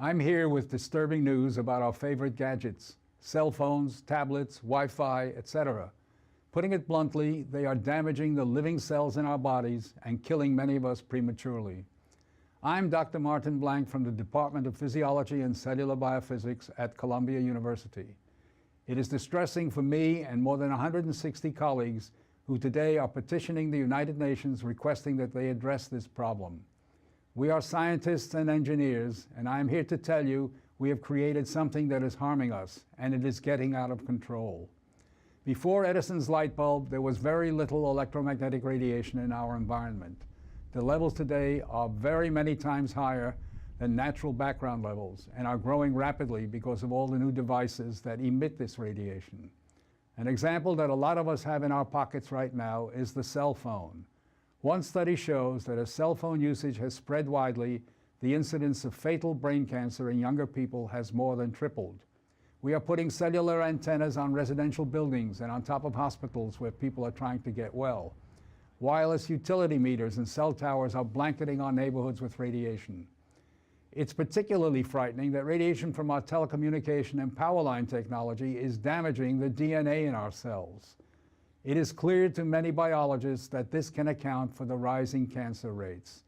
I'm here with disturbing news about our favorite gadgets, cell phones, tablets, Wi-Fi, etc. Putting it bluntly, they are damaging the living cells in our bodies and killing many of us prematurely. I'm Dr. Martin Blank from the Department of Physiology and Cellular Biophysics at Columbia University. It is distressing for me and more than 160 colleagues who today are petitioning the United Nations requesting that they address this problem. We are scientists and engineers, and I am here to tell you we have created something that is harming us, and it is getting out of control. Before Edison's light bulb, there was very little electromagnetic radiation in our environment. The levels today are very many times higher than natural background levels and are growing rapidly because of all the new devices that emit this radiation. An example that a lot of us have in our pockets right now is the cell phone. One study shows that as cell phone usage has spread widely, the incidence of fatal brain cancer in younger people has more than tripled. We are putting cellular antennas on residential buildings and on top of hospitals where people are trying to get well. Wireless utility meters and cell towers are blanketing our neighborhoods with radiation. It's particularly frightening that radiation from our telecommunication and power line technology is damaging the DNA in our cells. It is clear to many biologists that this can account for the rising cancer rates.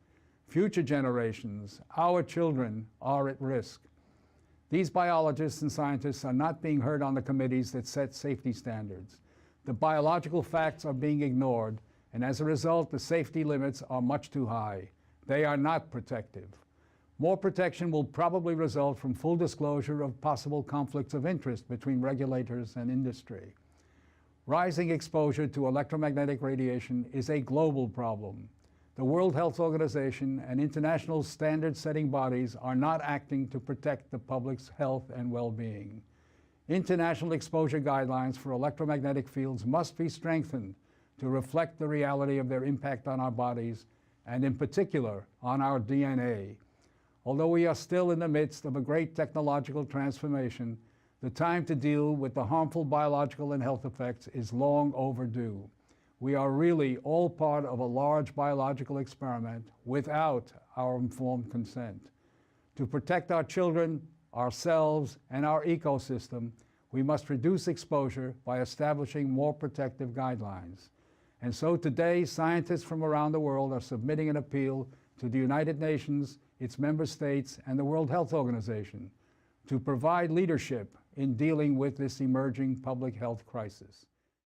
Future generations, our children, are at risk. These biologists and scientists are not being heard on the committees that set safety standards. The biological facts are being ignored, and as a result, the safety limits are much too high. They are not protective. More protection will probably result from full disclosure of possible conflicts of interest between regulators and industry. Rising exposure to electromagnetic radiation is a global problem. The World Health Organization and international standard-setting bodies are not acting to protect the public's health and well-being. International exposure guidelines for electromagnetic fields must be strengthened to reflect the reality of their impact on our bodies and, in particular, on our DNA. Although we are still in the midst of a great technological transformation, the time to deal with the harmful biological and health effects is long overdue. We are really all part of a large biological experiment without our informed consent. To protect our children, ourselves, and our ecosystem, we must reduce exposure by establishing more protective guidelines. And so today, scientists from around the world are submitting an appeal to the United Nations, its member states, and the World Health Organization to provide leadership in dealing with this emerging public health crisis.